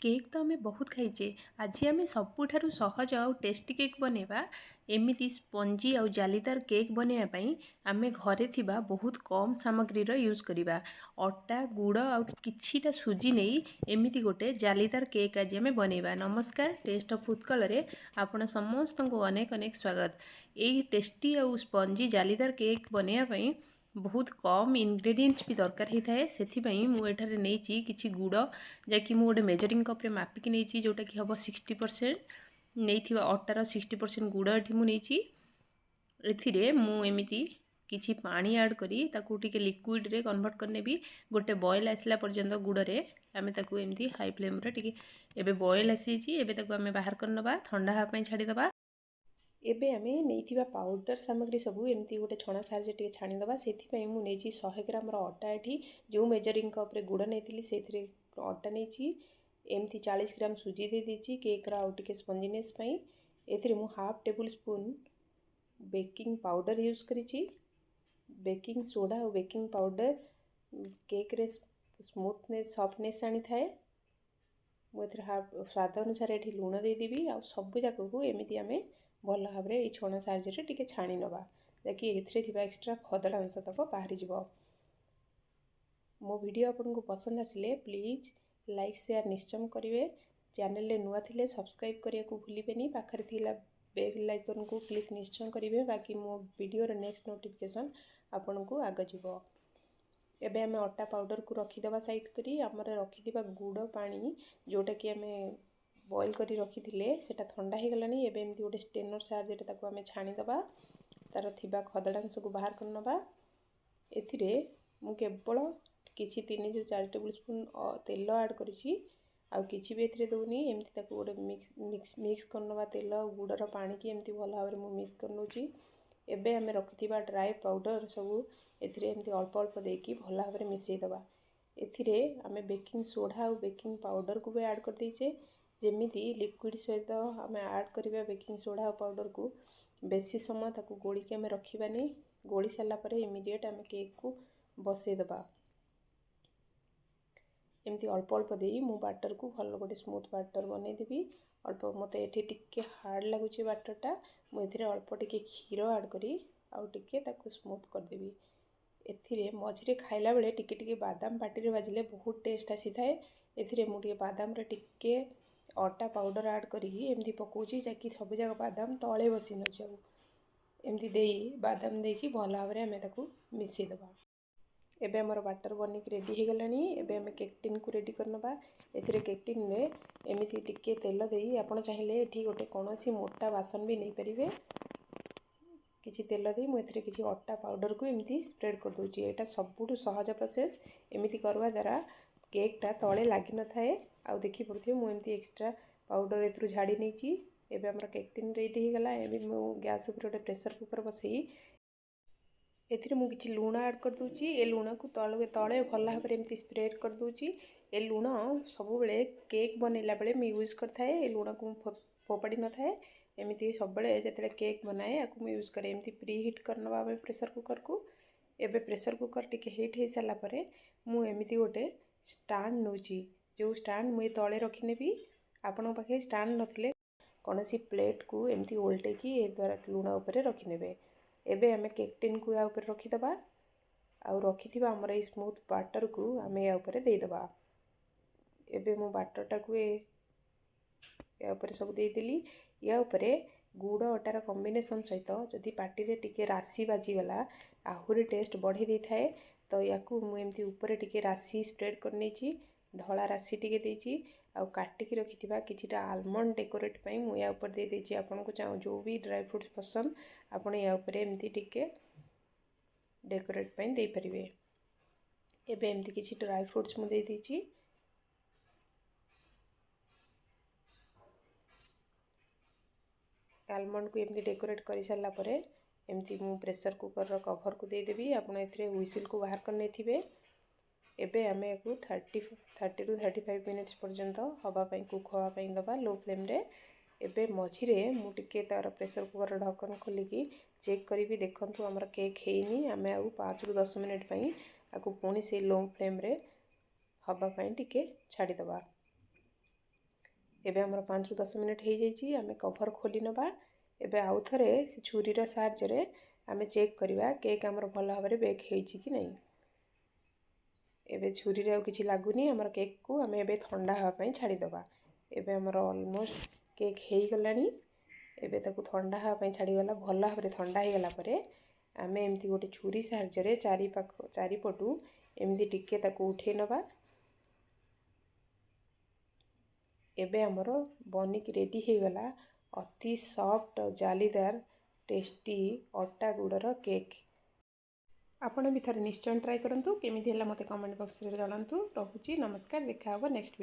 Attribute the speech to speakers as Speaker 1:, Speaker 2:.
Speaker 1: Cake तो आम बहुत खाइचे। आज आम सबुठारु सहज आउ टेस्टी केक बनेबा। एमिति स्पंजी आउ जालीदार केक बनवाई आम घरे थिबा बहुत कम सामग्री यूज करिबा। अटा गुड़ आउ किछिटा सुजी नहीं एमिति गोटे जालीदार केक आज आम बनइबा। नमस्कार, टेस्ट ऑफ उत्कल रे आपण समस्त को अनेक अनेक स्वागत। यही टेस्टी आउ स्पंजी जालीदार केक बनवाई बहुत कम इनग्रेडिएंट्स भी दरकार होता है। से मुझे नहीं किसी गुड़ जैकि मुझे गोटे मेजरिंग कप्रे मापिकी नहीं जोटा कि हम 60% नहीं अटार 60% गुड़ ये मुझे मुझे किसी पानी ऐड करी ताकू टिके लिक्विड रे कन्वर्ट करने भी गोटे बॉयल आसला पर्यंत गुड़े आम ताकू एमती हाई फ्लेम रे टिके एबे बॉयल आसी एबे ताकू आम बाहर करनबा ठंडा हाँपाई छाड़ीदबा। एबे आमे नैथिबा पाउडर सामग्री सबू एमती गोटे छणा साहाଯ୍य टिके छाणीदबा। सेथिपई मु नेची 100 ग्राम अटा एठी जो मेजरिंग कप रे गुड़ नेथिली सेथिरे अटा नेची एमती 40 ग्राम सुजी दे देची केक रा आउ टिके स्पंजीनेस पई। एथिरे मु half tablespoon baking powder use करिची। बेकिंग सोडा और बेकिंग पाउडर केक रे स्मूथनेस सॉफ्टनेस आनी थाए। मु एथिरे हाफ स्वाद अनुसार एठी लूण दे देबी आ सब जाक को एमिति आमे भल भाव रे ए छणा साहाଯ୍य टिके छाणी नबा ताकि एथिरे थिबा एक्स्ट्रा खदड़ा अंश तक बाहरी जिवो। मो वीडियो आपनको पसंद आसिले प्लीज लाइक शेयर निश्चय करेंगे। चैनल रे नुआ थिले सब्सक्राइब करिया को भूलिबेनी। पाखरे थिला बेल आइकन को क्लिक निश्चय करेंगे बाकी मो वीडियो रे नेक्स्ट नोटिफिकेशन आपनको आगे जीवो। एबे आमे अटा पाउडर को रखीदबा साइड करी आमर रखीदिबा गुड़ पानी जोटा कि आमे बॉयल करी रखी थिले सेटा ठंडा हो गलानी। एबे एमती गोटे स्टेनर साहाଯ୍य ताकू आमे छाणीदबा तार थिबा खदड़ांश को बाहर करनबा। एथिरे मु केवल किसी 3-4 टेबल स्पून तेल ऐड करिछि आउ किछि भी एथिरे दउनी एमती ताकू गोटे मिक्स करनबा। तेल और गुड़र पानी की एमती भल भाव रे मु मिक्स करनोची। एबे आमे रखिथिबा ड्राई पाउडर सबू एथिरे एमती अल्प अल्प देकी भल भाव रे मिसई दबा। एथिरे आमे बेकिंग सोडा और बेकिंग पाउडर को भी ऐड कर देइछे। जेमिति लिक्विड सहित आमे ऐड करिबा बेकिंग सोडा और पाउडर को बेसी समय ताकू गोली के आमे रखिबानी। गोली साला परे इमीडिएट आमे केक को बसई दबा। एमती अल्प अल्प देई मु बैटर को भल गोटे स्मूथ बैटर बनै देबी। अल्प मते एठी टिके हार्ड लागुची बैटरटा मु एथिरे अल्प टिके क्षीर ऐड करी आउ टिके ताकू स्मूथ कर देबी। एथिरे मझिरे खाइला बेले टिके टिके बादाम पाटी रे बाजिले बहुत टेस्ट आसी थाए। एथिरे मु टिके बादाम रे टिके अटा पाउडर ऐड करी एमती पकोची जाकि सब जगह बादाम तळे बसी न जाऊ। एमती देई बादाम देकी भल भाव रे आमे ताकू मिसई दबा। एबे हमर बैटर बनिक रेडी हो गलानी। एबे आमे केक टिन को रेडी करनबा। एथिरे केक टिन रे एमिति टिके तेल देई आपण चाहिले एठी गोटे कोनोसी मोटा बासन भी नै परिबे। किछि तेल देई मु एथिरे किछि अटा पाउडर को एमिति स्प्रेड कर दोची। एटा सबुठु सहज प्रोसेस। एमिति करवा द्वारा केकटा तळे लागि न थाए। आउ देखि पड़थिबे मु एमिति एक्स्ट्रा पाउडर एथरु झाड़ी नेची। एबे हमर केक टिन रेडी हो गला। एबे मु गैस ऊपर गोटे प्रेशर कुकर बसई एथिरे मु किछि लूण ऐड कर दोची। ए लूण को तळे भल भाव रे एमिति स्प्रेड कर दोची। ए लूण सब बेले केक बनैला बेले मु यूज करथाए। ए लूण को फोपाड़ी न थाए। एमिति सब बेले जेतेले केक बनाए आकु मु यूज करे। एमिति प्री हीट करनबा प्रेशर कुकर को। एबे प्रेशर कुकर टिके हीट हो साला परे मु एमिति गोटे स्टैंड नोची। जो स्टैंड मु तळे रखि नेबी। आपण पाखे स्टैंड नथिले कोनोसी प्लेट को एमिति उल्टे की ए द्वारा लूण ऊपर रखि नेबे। एबे आमे केक टिन को या ऊपर रखि दबा आउ रखिथिबा हमर ए स्मूथ बैटर को आमे या ऊपर दे दबा। एबे मो बैटरटा को या ऊपर सब दे देली। या ऊपर गुड़ अटार कॉम्बिनेशन सहित जदि पार्टी रे टिके राशि बाजी गला आहुरी टेस्ट बढ़ी दी थाए। तो याकू मु एमती ऊपर टिके राशि स्प्रेड कर नेची। धला राशि टिके देची आउ काटिकी रखिथिबा किछिटा आलमंड डेकोरेट पई मु या ऊपर दे देची। आपन को चाहो जो भी ड्राई फ्रूट्स पसंद आपण या ऊपर एमती टिके डेकोरेट पई दे परिबे। एबे एमती किछि ड्राई फ्रूट्स मु दे देची। आलमंड को एमती डेकोरेट करि साला परे एमती मु प्रेशर कुकर रो कवर को दे देबी। आपण एथरे व्हिसिल को बाहर करने थिबे। एबे आमे को 30 टू 35 मिनिट्स पर्यंत हवा पई कुक हवा पई दबा लो फ्लेम रे। एबे मझिरे मु टिके तार प्रेशर कुकर ढक्कन खोलिकी चेक करी देखंतु हमर केक हेइनी। आमे आउ 5 ରୁ 10 मिनिट पई आकु पुणी से लो फ्लेम रे हवा पई टिके छाड़ी दबा। एबे हमर 5 ରୁ 10 मिनिट हो जाइए आम कभर खोली नवा एबे आउ थे से छुरीर साहाय्य आम चेक करवा केक आमर भल भाव में बेक हो कि नहीं। एबे छुरी रे किछि लागुनी हमर केक को आम एबे ठंडा हाँवाई छाड़ीदबा। एबे हमर ऑलमोस्ट केक हो गलानी। एबे ताकू ठंडा हाँवाई छाड़ीगला भल भाव में ठंडा हो गला परे आम एमती गोटे छुरी साहाय्य चारिपटू एमती टिके ताकू उठे नवा। एबे हमर बनिक रेडी हो गला अति सॉफ्ट और जालीदार टेस्टी अटा गुड़र केक। आपण भी थरे निश्चय ट्राई करंतु केमिति हला मते कमेंट बॉक्स रे जणांतु। रहुची नमस्कार, देखा हबो नेक्स्ट